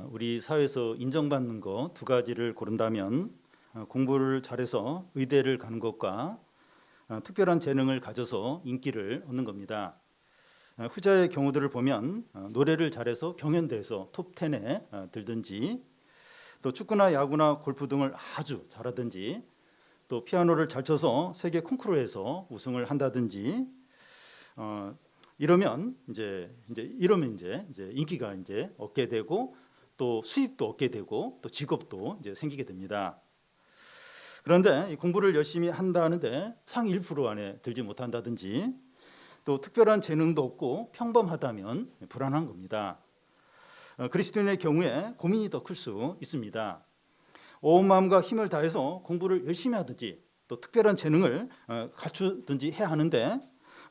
우리 사회에서 인정받는 거 두 가지를 고른다면 공부를 잘해서 의대를 가는 것과 특별한 재능을 가져서 인기를 얻는 겁니다. 후자의 경우들을 보면 노래를 잘해서 경연대회에서 톱10에 들든지, 또 축구나 야구나 골프 등을 아주 잘하든지, 또 피아노를 잘 쳐서 세계 콩쿠르에서 우승을 한다든지, 이러면 이제 인기가 얻게 되고, 또 수입도 얻게 되고, 또 직업도 이제 생기게 됩니다. 그런데 공부를 열심히 한다는데 상위 1% 안에 들지 못한다든지, 또 특별한 재능도 없고 평범하다면 불안한 겁니다. 그리스도인의 경우에 고민이 더 클 수 있습니다. 온 마음과 힘을 다해서 공부를 열심히 하든지, 또 특별한 재능을 갖추든지 해야 하는데,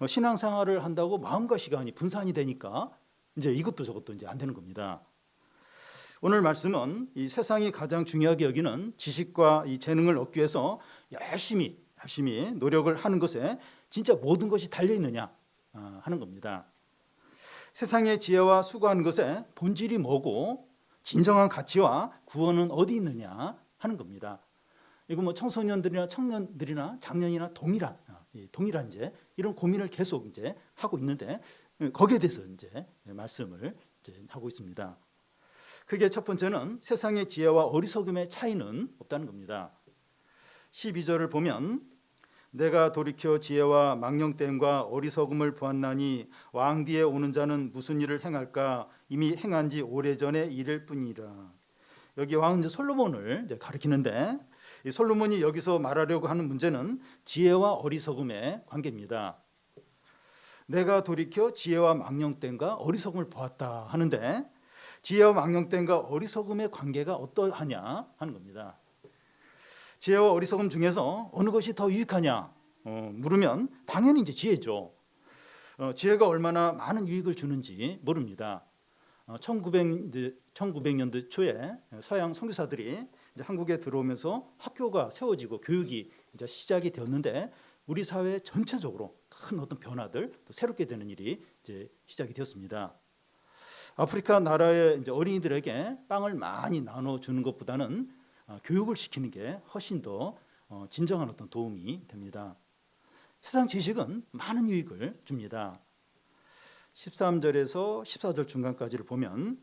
신앙생활을 한다고 마음과 시간이 분산이 되니까 이제 이것도 저것도 이제 안 되는 겁니다. 오늘 말씀은 이 세상이 가장 중요하게 여기는 지식과 이 재능을 얻기 위해서 열심히 노력을 하는 것에 진짜 모든 것이 달려 있느냐 하는 겁니다. 세상의 지혜와 수고하는 것의 본질이 뭐고 진정한 가치와 구원은 어디 있느냐 하는 겁니다. 이거 뭐 청소년들이나 청년들이나 장년이나 동일한 이제 이런 고민을 계속 이제 하고 있는데, 거기에 대해서 이제 말씀을 이제 하고 있습니다. 그게 첫 번째는 세상의 지혜와 어리석음의 차이는 없다는 겁니다. 12절을 보면 내가 돌이켜 지혜와 망령됨과 어리석음을 보았나니 왕 뒤에 오는 자는 무슨 일을 행할까 이미 행한 지 오래전의 일일 뿐이라. 여기 왕은 이제 솔로몬을 이제 가리키는데, 이 솔로몬이 여기서 말하려고 하는 문제는 지혜와 어리석음의 관계입니다. 내가 돌이켜 지혜와 망령됨과 어리석음을 보았다 하는데, 지혜와 망령됨과 어리석음의 관계가 어떠하냐 하는 겁니다. 지혜와 어리석음 중에서 어느 것이 더 유익하냐 물으면 당연히 이제 지혜죠. 지혜가 얼마나 많은 유익을 주는지 모릅니다. 1900년대 초에 서양 선교사들이 이제 한국에 들어오면서 학교가 세워지고 교육이 이제 시작이 되었는데, 우리 사회 전체적으로 큰 어떤 변화들, 또 새롭게 되는 일이 이제 시작이 되었습니다. 아프리카 나라의 이제 어린이들에게 빵을 많이 나눠 주는 것보다는 교육을 시키는 게 훨씬 더 진정한 어떤 도움이 됩니다. 세상 지식은 많은 유익을 줍니다. 13절에서 14절 중간까지를 보면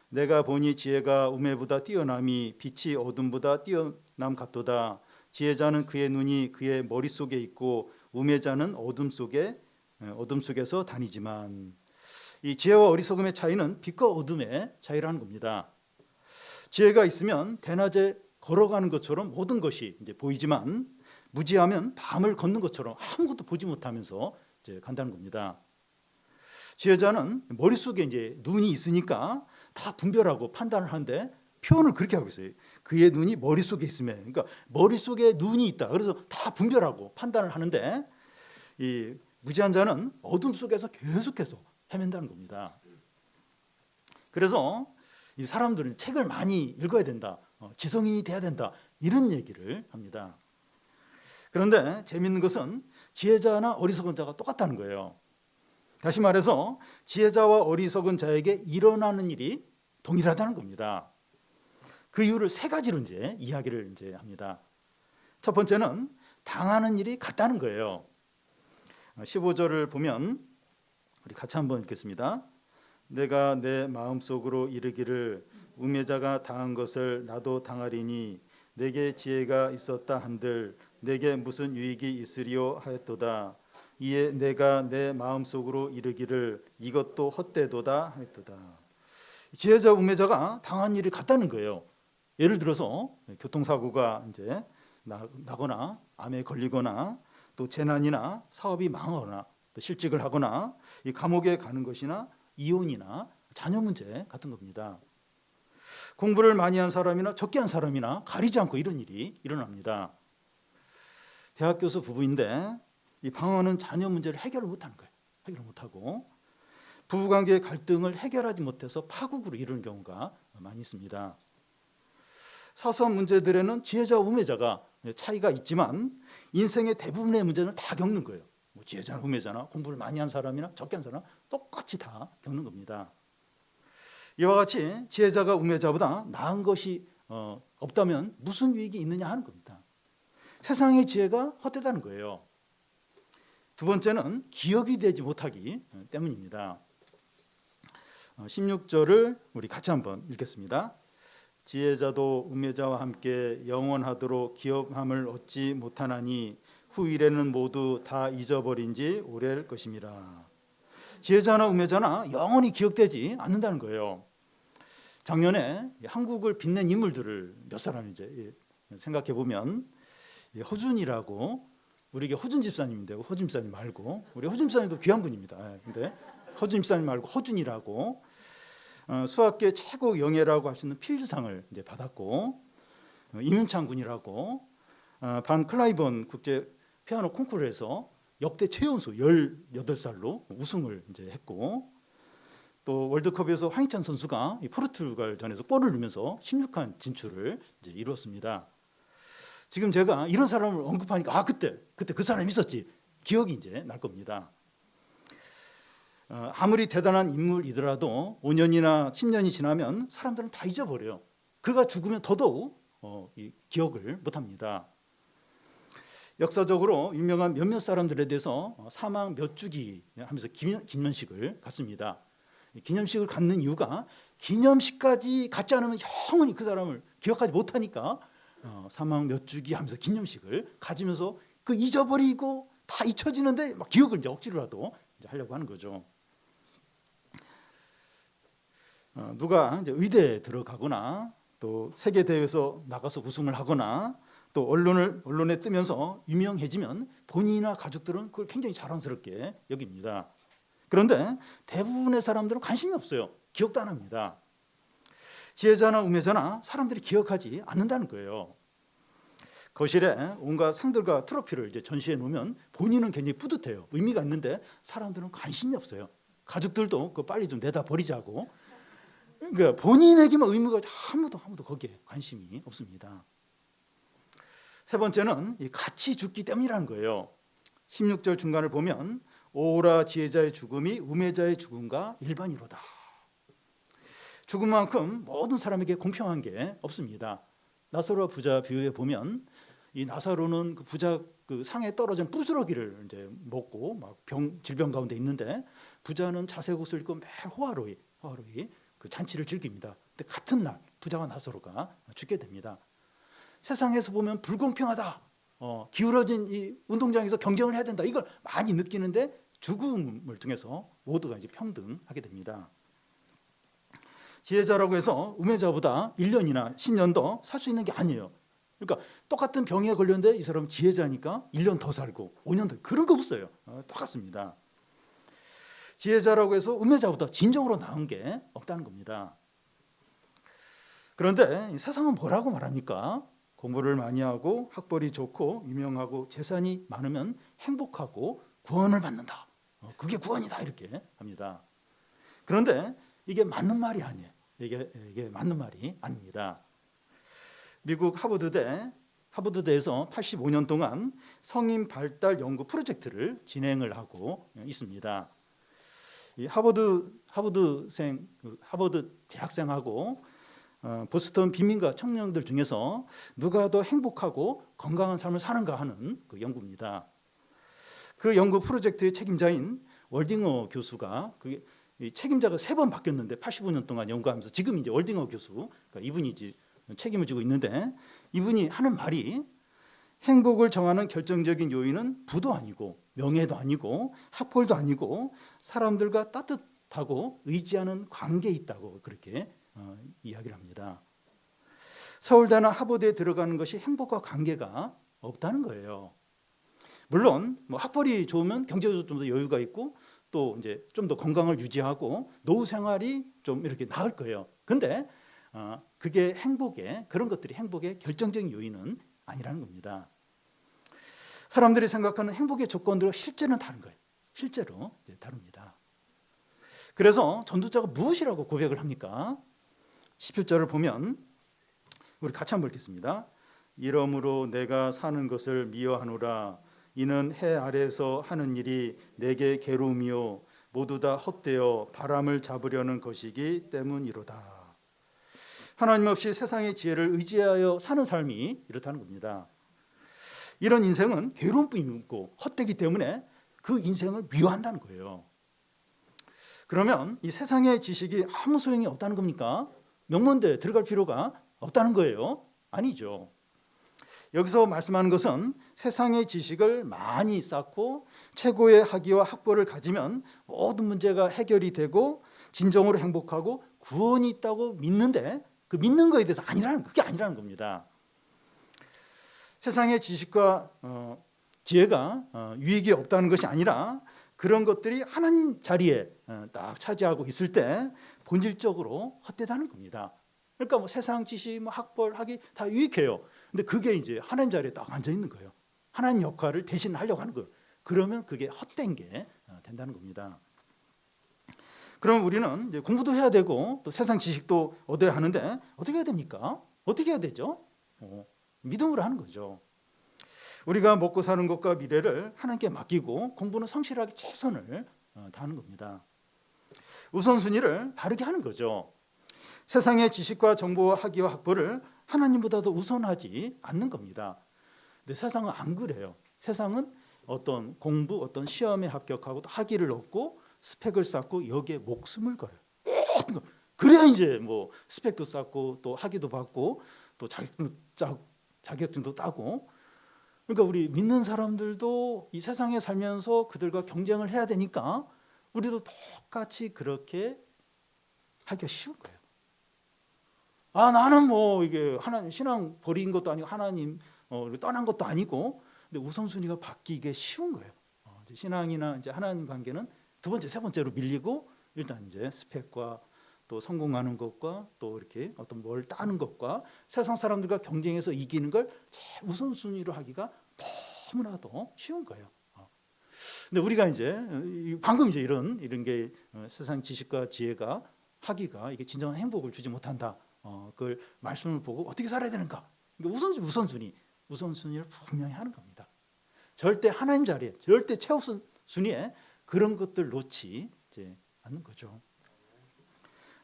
내가 보니 지혜가 우매보다 뛰어남이 빛이 어둠보다 뛰어남 같도다. 지혜자는 그의 눈이 그의 머릿속에 있고 우매자는 어둠 속에서 다니지만. 이 지혜와 어리석음의 차이는 빛과 어둠의 차이라는 겁니다. 지혜가 있으면 대낮에 걸어가는 것처럼 모든 것이 이제 보이지만, 무지하면 밤을 걷는 것처럼 아무것도 보지 못하면서 이제 간다는 겁니다. 지혜자는 머릿속에 이제 눈이 있으니까 다 분별하고 판단을 하는데, 표현을 그렇게 하고 있어요. 그의 눈이 머릿속에 있으면, 그러니까 머릿속에 눈이 있다. 그래서 다 분별하고 판단을 하는데, 이 무지한 자는 어둠 속에서 계속해서 헤맨다는 겁니다. 그래서 이 사람들은 책을 많이 읽어야 된다, 지성인이 돼야 된다, 이런 얘기를 합니다. 그런데 재미있는 것은 지혜자나 어리석은 자가 똑같다는 거예요. 다시 말해서 지혜자와 어리석은 자에게 일어나는 일이 동일하다는 겁니다. 그 이유를 세 가지로 이제 이야기를 이제 합니다. 첫 번째는 당하는 일이 같다는 거예요. 15절을 보면 우리 같이 한번 읽겠습니다. 내가 내 마음속으로 이르기를 우매자가 당한 것을 나도 당하리니 내게 지혜가 있었다 한들 내게 무슨 유익이 있으리요 하였도다. 이에 내가 내 마음속으로 이르기를 이것도 헛되도다 하였도다. 지혜자 우매자가 당한 일이 같다는 거예요. 예를 들어서 교통사고가 이제 나거나 암에 걸리거나, 또 재난이나 사업이 망하거나, 또 실직을 하거나, 이 감옥에 가는 것이나 이혼이나 자녀 문제 같은 겁니다. 공부를 많이 한 사람이나 적게 한 사람이나 가리지 않고 이런 일이 일어납니다. 대학 교수 부부인데 이 방황하는 자녀 문제를 해결을 못하는 거예요. 해결을 못하고 부부관계의 갈등을 해결하지 못해서 파국으로 이르는 경우가 많이 있습니다. 사소한 문제들에는 지혜자와 우매자가 차이가 있지만 인생의 대부분의 문제는 다 겪는 거예요. 뭐 지혜자나 우매자나 공부를 많이 한 사람이나 적게 한 사람 똑같이 다 겪는 겁니다. 이와 같이 지혜자가 우매자보다 나은 것이 없다면 무슨 유익이 있느냐 하는 겁니다. 세상의 지혜가 헛되다는 거예요. 두 번째는 기억이 되지 못하기 때문입니다. 16절을 우리 같이 한번 읽겠습니다. 지혜자도 우매자와 함께 영원하도록 기업함을 얻지 못하나니 후일에는 모두 다 잊어버린 지 오래일 것임이라. 지혜자나 우매자나 영원히 기억되지 않는다는 거예요. 작년에 한국을 빛낸 인물들을 몇 사람 이제 생각해 보면 허준이라고, 우리 이게 허준 집사님인데 허준 집사님 말고, 우리 허준 집사님도 귀한 분입니다. 근데 허준 집사님 말고 허준이라고 수학계 최고 영예라고 할 수 있는 필즈상을 이제 받았고, 이문창 군이라고 반 클라이번 국제 피아노 콩쿠르에서 역대 최연소 18살로 우승을 이제 했고, 또 월드컵에서 황희찬 선수가 포르투갈전에서 골을 넣으면서 16강 진출을 이제 이루었습니다. 지금 제가 이런 사람을 언급하니까 그때 그 사람이 있었지, 기억이 이제 날 겁니다. 아무리 대단한 인물이더라도 5년이나 10년이 지나면 사람들은 다 잊어버려요. 그가 죽으면 더더욱 이 기억을 못합니다. 역사적으로 유명한 몇몇 사람들에 대해서 사망 몇 주기 하면서 기념식을 갖습니다. 기념식을 갖는 이유가 기념식까지 갖지 않으면 영원히 그 사람을 기억하지 못하니까 사망 몇 주기 하면서 기념식을 가지면서 그 잊어버리고 다 잊혀지는데 막 기억을 이제 억지로라도 이제 하려고 하는 거죠. 누가 이제 의대에 들어가거나 또 세계 대회에서 나가서 우승을 하거나 또 언론에 뜨면서 유명해지면 본인이나 가족들은 그걸 굉장히 자랑스럽게 여깁니다. 그런데 대부분의 사람들은 관심이 없어요. 기억도 안 합니다. 지혜자나 우매자나 사람들이 기억하지 않는다는 거예요. 거실에 온갖 상들과 트로피를 이제 전시해 놓으면 본인은 굉장히 뿌듯해요. 의미가 있는데 사람들은 관심이 없어요. 가족들도 그거 빨리 좀 내다 버리자고. 그러니까 본인에게만 의미가 아무도 거기에 관심이 없습니다. 세 번째는 이 같이 죽기 때문이라는 거예요. 16절 중간을 보면 오라 지혜자의 죽음이 우매자의 죽음과 일반이로다. 죽은 만큼 모든 사람에게 공평한 게 없습니다. 나사로와 부자 비유에 보면 이 나사로는 그 부자 그 상에 떨어진 부스러기를 이제 먹고 막 질병 가운데 있는데, 부자는 자색 옷을 입고 매일 호화로이 그 잔치를 즐깁니다. 근데 같은 날 부자와 나사로가 죽게 됩니다. 세상에서 보면 불공평하다, 기울어진 이 운동장에서 경쟁을 해야 된다, 이걸 많이 느끼는데 죽음을 통해서 모두가 이제 평등하게 됩니다. 지혜자라고 해서 우매자보다 1년이나 10년 더 살 수 있는 게 아니에요. 그러니까 똑같은 병에 걸렸는데 이 사람은 지혜자니까 1년 더 살고 5년 더, 그런 거 없어요. 똑같습니다. 지혜자라고 해서 우매자보다 진정으로 나은 게 없다는 겁니다. 그런데 세상은 뭐라고 말합니까? 공부를 많이 하고 학벌이 좋고 유명하고 재산이 많으면 행복하고 구원을 받는다. 그게 구원이다, 이렇게 합니다. 그런데 이게 맞는 말이 아니에요. 이게 맞는 말이 아닙니다. 미국 하버드대에서 85년 동안 성인 발달 연구 프로젝트를 진행을 하고 있습니다. 이 하버드 대학생하고 보스턴 빈민가 청년들 중에서 누가 더 행복하고 건강한 삶을 사는가 하는 그 연구입니다. 그 연구 프로젝트의 책임자인 월딩어 교수가 이 책임자가 3번 바뀌었는데 85년 동안 연구하면서 지금 이제 월딩어 교수, 그러니까 이분이 이제 책임을 지고 있는데, 이분이 하는 말이 행복을 정하는 결정적인 요인은 부도 아니고 명예도 아니고 학벌도 아니고 사람들과 따뜻하고 의지하는 관계에 있다고 그렇게 이야기를 합니다. 서울대나 하버드에 들어가는 것이 행복과 관계가 없다는 거예요. 물론 뭐 학벌이 좋으면 경제적으로 좀 더 여유가 있고 또 이제 좀 더 건강을 유지하고 노후 생활이 좀 이렇게 나을 거예요. 근데 그게 그런 것들이 행복의 결정적인 요인은 아니라는 겁니다. 사람들이 생각하는 행복의 조건들과 실제는 다른 거예요. 실제로 이제 다릅니다. 그래서 전도자가 무엇이라고 고백을 합니까? 17절을 보면 우리 같이 한번 읽겠습니다. 이러므로 내가 사는 것을 미워하노라. 이는 해 아래에서 하는 일이 내게 괴로움이요 모두 다 헛되어 바람을 잡으려는 것이기 때문이로다. 하나님 없이 세상의 지혜를 의지하여 사는 삶이 이렇다는 겁니다. 이런 인생은 괴로움뿐이 있고 헛되기 때문에 그 인생을 미워한다는 거예요. 그러면 이 세상의 지식이 아무 소용이 없다는 겁니까? 명문대에 들어갈 필요가 없다는 거예요? 아니죠. 여기서 말씀하는 것은 세상의 지식을 많이 쌓고 최고의 학위와 학벌을 가지면 모든 문제가 해결이 되고 진정으로 행복하고 구원이 있다고 믿는데 그 믿는 거에 대해서 그게 아니라는 겁니다. 세상의 지식과 지혜가 유익이 없다는 것이 아니라 그런 것들이 하나님 자리에 딱 차지하고 있을 때 본질적으로 헛되다는 겁니다. 그러니까 뭐 세상 지식, 뭐 학벌, 학위 다 유익해요. 근데 그게 이제 하나님 자리에 딱 앉아 있는 거예요. 하나님 역할을 대신하려고 하는 거예요. 그러면 그게 헛된 게 된다는 겁니다. 그럼 우리는 이제 공부도 해야 되고 또 세상 지식도 얻어야 하는데 어떻게 해야 됩니까? 어떻게 해야 되죠? 믿음으로 하는 거죠. 우리가 먹고 사는 것과 미래를 하나님께 맡기고 공부는 성실하게 최선을 다하는 겁니다. 우선순위를 다르게 하는 거죠. 세상의 지식과 정보와 학위와 학벌을 하나님보다도 우선하지 않는 겁니다. 근데 세상은 안 그래요. 세상은 어떤 공부, 어떤 시험에 합격하고 또 학위를 얻고 스펙을 쌓고 여기에 목숨을 걸어요. 그래야 이제 뭐 스펙도 쌓고 또 학위도 받고 또 자격증도 따고. 그러니까 우리 믿는 사람들도 이 세상에 살면서 그들과 경쟁을 해야 되니까 우리도 똑같이 그렇게 하기가 쉬운 거예요. 나는 뭐 이게 하나님 신앙 버린 것도 아니고 하나님 떠난 것도 아니고, 근데 우선순위가 바뀌기 쉬운 거예요. 신앙이나 이제 하나님 관계는 두 번째, 세 번째로 밀리고 일단 이제 스펙과 또 성공하는 것과 또 이렇게 어떤 뭘 따는 것과 세상 사람들과 경쟁해서 이기는 걸 제일 우선순위로 하기가 너무나도 쉬운 거예요. 근데 우리가 이제 방금 이제 이런 게 세상 지식과 지혜가 학위가 이게 진정한 행복을 주지 못한다. 그걸 말씀을 보고 어떻게 살아야 되는가? 그러니까 우선순위를 분명히 하는 겁니다. 절대 하나님 자리에, 절대 최우선순위에 그런 것들 놓지 않는 거죠.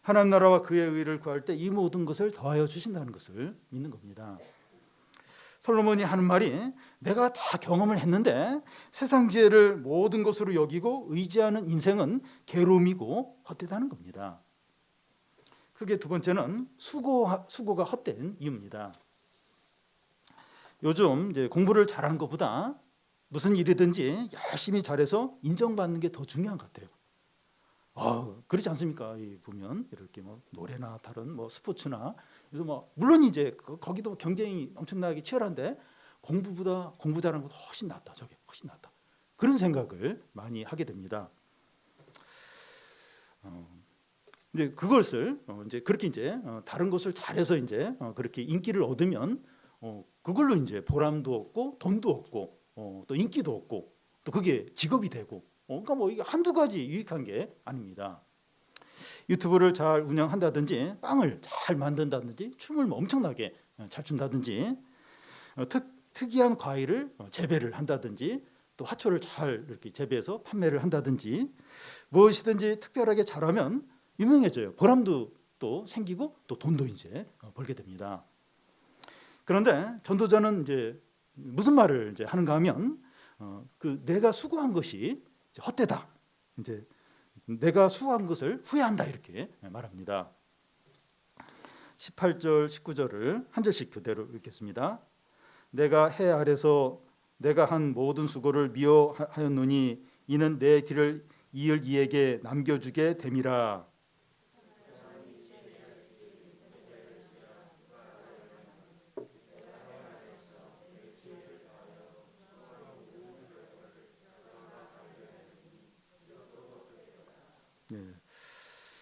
하나님 나라와 그의 의를 구할 때 이 모든 것을 더하여 주신다는 것을 믿는 겁니다. 솔로몬이 하는 말이 내가 다 경험을 했는데 세상 지혜를 모든 것으로 여기고 의지하는 인생은 괴로움이고 헛되다는 겁니다. 그게 두 번째는 수고가 헛된 이유입니다. 요즘 이제 공부를 잘하는 것보다 무슨 일이든지 열심히 잘해서 인정받는 게 더 중요한 것 같아요. 그렇지 않습니까? 보면 이렇게 뭐 노래나 다른 뭐 스포츠나 그래서 뭐 물론 이제 거기도 경쟁이 엄청나게 치열한데 공부보다 공부 잘하는 것도 훨씬 낫다. 저게 훨씬 낫다. 그런 생각을 많이 하게 됩니다. 이제 그것을 이제 그렇게 이제 다른 것을 잘해서 이제 그렇게 인기를 얻으면 그걸로 이제 보람도 얻고 돈도 얻고 또 인기도 얻고 또 그게 직업이 되고 그러니까 뭐 이게 한두 가지 유익한 게 아닙니다. 유튜브를 잘 운영한다든지 빵을 잘 만든다든지 춤을 뭐 엄청나게 잘 춘다든지 특이한 과일을 재배를 한다든지 또 화초를 잘 이렇게 재배해서 판매를 한다든지 무엇이든지 특별하게 잘하면 유명해져요. 보람도 또 생기고 또 돈도 이제 벌게 됩니다. 그런데 전도자는 이제 무슨 말을 이제 하는가 하면 내가 수고한 것이 헛되다. 이제 내가 수고한 것을 후회한다 이렇게 말합니다. 18절, 19절을 한 절씩 교대로 읽겠습니다. 내가 해 아래서 내가 한 모든 수고를 미워하였노니 이는 내 뒤를 이을 이에게 남겨주게 됨이라.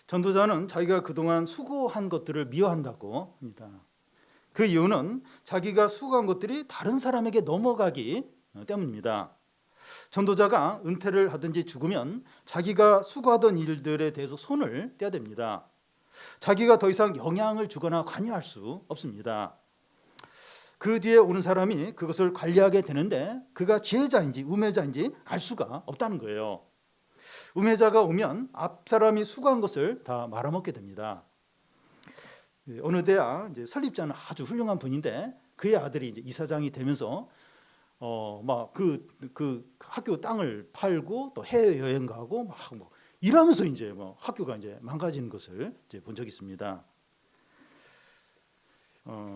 전도자는 자기가 그동안 수고한 것들을 미워한다고 합니다. 그 이유는 자기가 수고한 것들이 다른 사람에게 넘어가기 때문입니다. 전도자가 은퇴를 하든지 죽으면 자기가 수고하던 일들에 대해서 손을 떼야 됩니다. 자기가 더 이상 영향을 주거나 관여할 수 없습니다. 그 뒤에 오는 사람이 그것을 관리하게 되는데 그가 지혜자인지 우매자인지 알 수가 없다는 거예요. 우매자가 오면 앞 사람이 수고한 것을 다 말아먹게 됩니다. 어느 대학 이제 설립자는 아주 훌륭한 분인데 그의 아들이 이제 이사장이 되면서 막 그 학교 땅을 팔고 또 해외 여행 가고 막 뭐 이러면서 이제 뭐 학교가 이제 망가지는 것을 이제 본 적이 있습니다.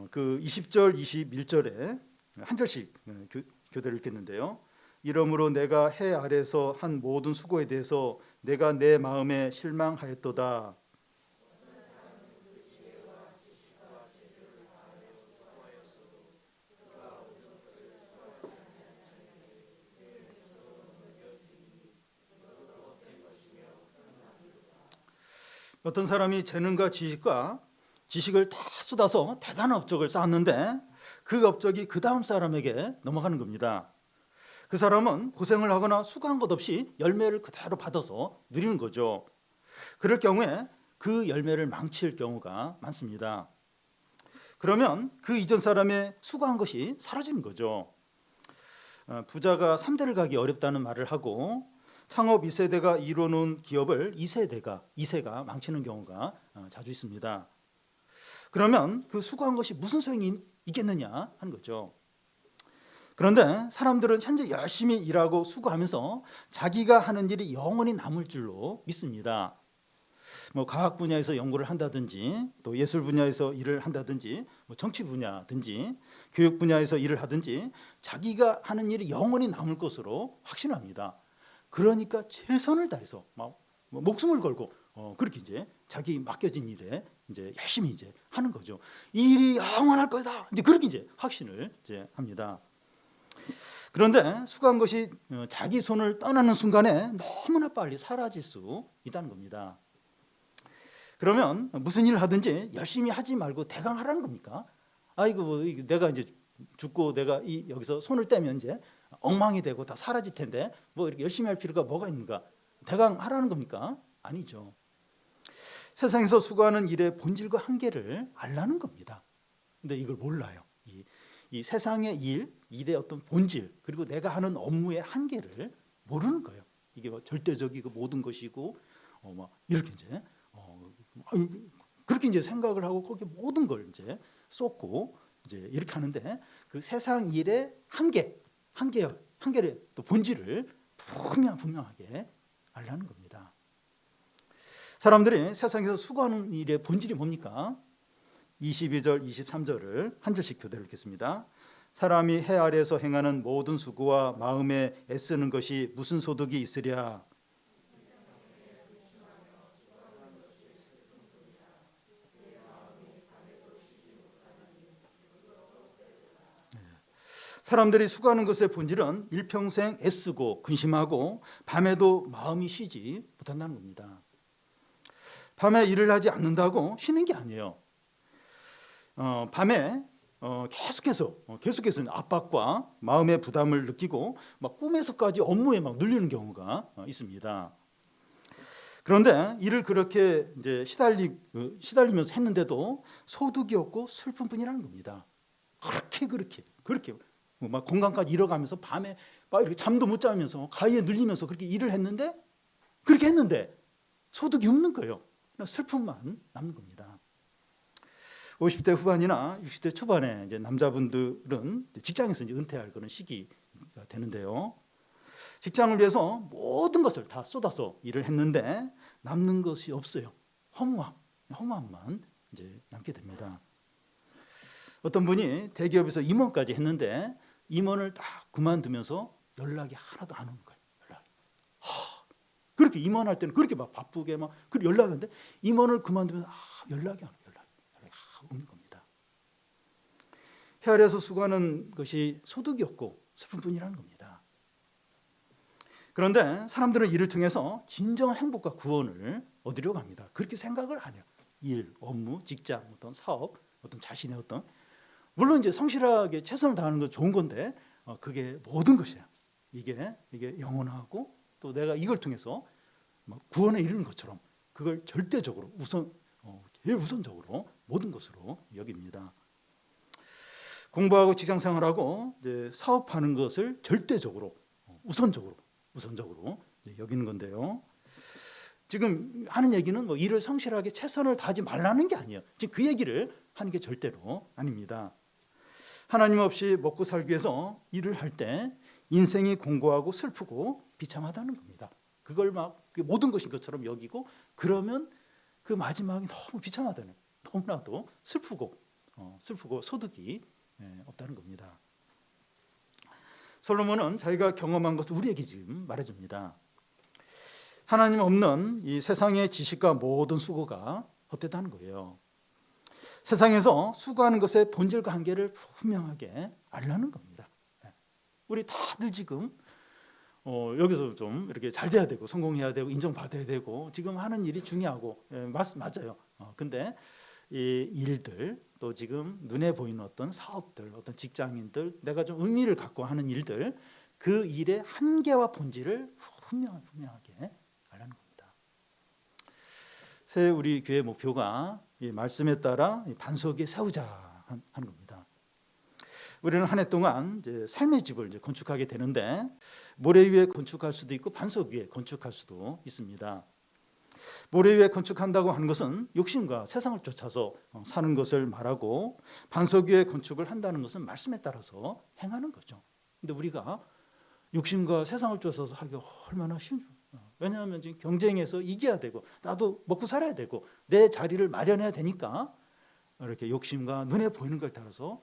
그 20절, 21절에 한 절씩 교대를 읽겠는데요. 이러므로 내가 해 아래서 한 모든 수고에 대해서 내가 내 마음에 실망하였도다. 어떤 사람이 재능과 지식을 다 쏟아서 대단한 업적을 쌓았는데 그 업적이 그 다음 사람에게 넘어가는 겁니다. 그 사람은 고생을 하거나 수고한 것 없이 열매를 그대로 받아서 누리는 거죠. 그럴 경우에 그 열매를 망칠 경우가 많습니다. 그러면 그 이전 사람의 수고한 것이 사라지는 거죠. 부자가 3대를 가기 어렵다는 말을 하고 창업 1세대가 이뤄놓은 기업을 2세가 망치는 경우가 자주 있습니다. 그러면 그 수고한 것이 무슨 소용이 있겠느냐 하는 거죠. 그런데 사람들은 현재 열심히 일하고 수고하면서 자기가 하는 일이 영원히 남을 줄로 믿습니다. 뭐 과학 분야에서 연구를 한다든지 또 예술 분야에서 일을 한다든지 뭐 정치 분야든지 교육 분야에서 일을 하든지 자기가 하는 일이 영원히 남을 것으로 확신합니다. 그러니까 최선을 다해서 막 목숨을 걸고 그렇게 이제 자기 맡겨진 일에 이제 열심히 이제 하는 거죠. 이 일이 영원할 거다. 이제 그렇게 이제 확신을 이제 합니다. 그런데 수고한 것이 자기 손을 떠나는 순간에 너무나 빨리 사라질 수 있다는 겁니다. 그러면 무슨 일을 하든지 열심히 하지 말고 대강 하라는 겁니까? 아이고 내가 이제 죽고 내가 여기서 손을 떼면 이제 엉망이 되고 다 사라질 텐데 뭐 이렇게 열심히 할 필요가 뭐가 있는가? 대강 하라는 겁니까? 아니죠. 세상에서 수고하는 일의 본질과 한계를 알라는 겁니다. 근데 이걸 몰라요. 이 세상의 일의 어떤 본질 그리고 내가 하는 업무의 한계를 모르는 거예요. 이게 뭐 절대적이고 모든 것이고 막 이렇게 이제 그렇게 이제 생각을 하고 거기에 모든 걸 이제 쏟고 이제 이렇게 하는데 그 세상 일의 한계를 또 본질을 분명하게 알라는 겁니다. 사람들이 세상에서 수고하는 일의 본질이 뭡니까? 22절, 23절을 한 절씩 교대로 읽겠습니다. 사람이 해 아래에서 행하는 모든 수고와 마음에 애쓰는 것이 무슨 소득이 있으랴? 사람들이 수고하는 것의 본질은 일평생 애쓰고 근심하고 밤에도 마음이 쉬지 못한다는 겁니다. 밤에 일을 하지 않는다고 쉬는 게 아니에요. 밤에 계속해서 압박과 마음의 부담을 느끼고 막 꿈에서까지 업무에 막 눌리는 경우가 있습니다. 그런데 일을 그렇게 이제 시달리면서 했는데도 소득이 없고 슬픔뿐이라는 겁니다. 그렇게 막 건강까지 잃어가면서 밤에 막 이렇게 잠도 못 자면서 가위에 눌리면서 그렇게 일을 했는데 소득이 없는 거예요. 슬픔만 남는 겁니다. 50대 후반이나 60대 초반에 이제 남자분들은 직장에서 이제 은퇴할 그런 시기가 되는데요. 직장을 위해서 모든 것을 다 쏟아서 일을 했는데 남는 것이 없어요. 허무함만 이제 남게 됩니다. 어떤 분이 대기업에서 임원까지 했는데 임원을 딱 그만두면서 연락이 하나도 안 오는 거예요. 그렇게 임원할 때는 그렇게 막 바쁘게 막 연락하는데 임원을 그만두면서 연락이 없는 겁니다. 해 아래에서 수고하는 것이 소득이 없고 슬픔뿐이라는 겁니다. 그런데 사람들은 이를 통해서 진정한 행복과 구원을 얻으려고 합니다. 그렇게 생각을 안 해요. 일, 업무, 직장, 어떤 사업, 어떤 자신의 어떤 물론 이제 성실하게 최선을 다하는 건 좋은 건데 그게 모든 것이에요. 이게 영원하고 또 내가 이걸 통해서 구원에 이르는 것처럼 그걸 절대적으로 제일 우선적으로 모든 것으로 여깁니다. 공부하고 직장 생활하고 이제 사업하는 것을 절대적으로 우선적으로 여기는 건데요. 지금 하는 얘기는 뭐 일을 성실하게 최선을 다하지 말라는 게 아니에요. 지금 그 얘기를 하는 게 절대로 아닙니다. 하나님 없이 먹고 살기 위해서 일을 할 때 인생이 공고하고 슬프고 비참하다는 겁니다. 그걸 막 모든 것인 것처럼 여기고 그러면 그 마지막이 너무 비참하다는, 너무나도 슬프고 소득이 없다는 겁니다. 솔로몬은 자기가 경험한 것을 우리에게 지금 말해줍니다. 하나님 없는 이 세상의 지식과 모든 수고가 헛되다는 거예요. 세상에서 수고하는 것의 본질과 한계를 분명하게 알라는 겁니다. 우리 다들 지금 여기서 좀 이렇게 잘 돼야 되고 성공해야 되고 인정받아야 되고 지금 하는 일이 중요하고 맞아요. 근데 이 일들 또 지금 눈에 보이는 어떤 사업들, 어떤 직장인들, 내가 좀 의미를 갖고 하는 일들, 그 일의 한계와 본질을 분명하게 알라는 겁니다. 새 우리 교회 목표가 이 말씀에 따라 반석 위에 세우자 하는 겁니다. 우리는 한 해 동안 이제 삶의 집을 이제 건축하게 되는데 모래 위에 건축할 수도 있고 반석 위에 건축할 수도 있습니다. 모래 위에 건축한다고 하는 것은 욕심과 세상을 쫓아서 사는 것을 말하고 반석 위에 건축을 한다는 것은 말씀에 따라서 행하는 거죠. 근데 우리가 욕심과 세상을 쫓아서 하기가 얼마나 쉽죠. 왜냐하면 지금 경쟁에서 이겨야 되고 나도 먹고 살아야 되고 내 자리를 마련해야 되니까 이렇게 욕심과 눈에 보이는 걸 따라서,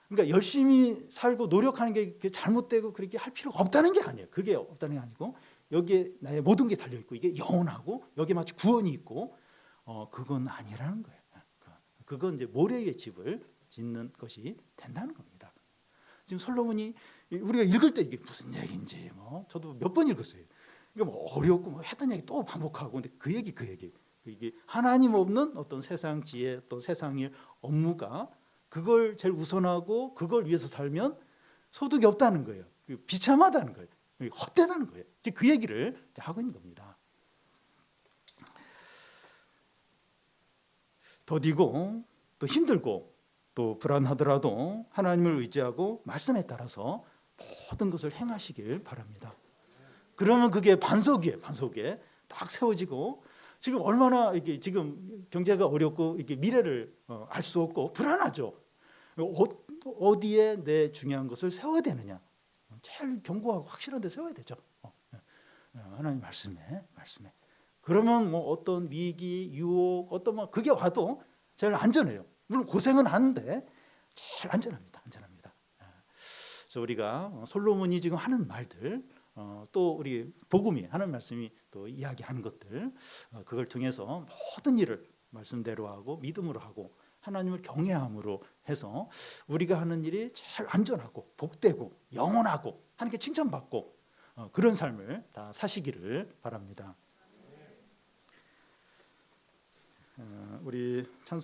그러니까 열심히 살고 노력하는 게 잘못되고 그렇게 할 필요가 없다는 게 아니에요. 그게 없다는 게 아니고 여기에 나의 모든 게 달려 있고 이게 영원하고 여기에 마치 구원이 있고 그건 아니라는 거예요. 그건 이제 모래 위에 집을 짓는 것이 된다는 겁니다. 지금 솔로몬이 우리가 읽을 때 이게 무슨 얘기인지 저도 몇 번 읽었어요. 이게 어렵고 했던 얘기 또 반복하고, 근데 그 얘기 이게 하나님 없는 어떤 세상 지혜 또 세상의 업무가 그걸 제일 우선하고 그걸 위해서 살면 소득이 없다는 거예요. 비참하다는 거예요. 헛되다는 거예요. 지금 그 얘기를 하고 있는 겁니다. 더디고 또 힘들고 또 불안하더라도 하나님을 의지하고 말씀에 따라서 모든 것을 행하시길 바랍니다. 그러면 그게 반석 위에 딱 세워지고, 지금 얼마나 이게 지금 경제가 어렵고 이게 미래를 알 수 없고 불안하죠. 어디에 내 중요한 것을 세워야 되느냐? 제일 견고하고 확실한 데 세워야 되죠. 하나님 말씀에. 그러면 어떤 위기, 유혹, 어떤 그게 와도 제일 안전해요. 물론 고생은 하는데 제일 안전합니다. 그래서 우리가 솔로몬이 지금 하는 말들, 또 우리 복음이 하는 말씀이 또 이야기하는 것들, 그걸 통해서 모든 일을 말씀대로 하고 믿음으로 하고 하나님을 경외함으로 해서 우리가 하는 일이 제일 안전하고 복되고 영원하고 하나님께 칭찬받고 그런 삶을 다 사시기를 바랍니다. 우리 찬송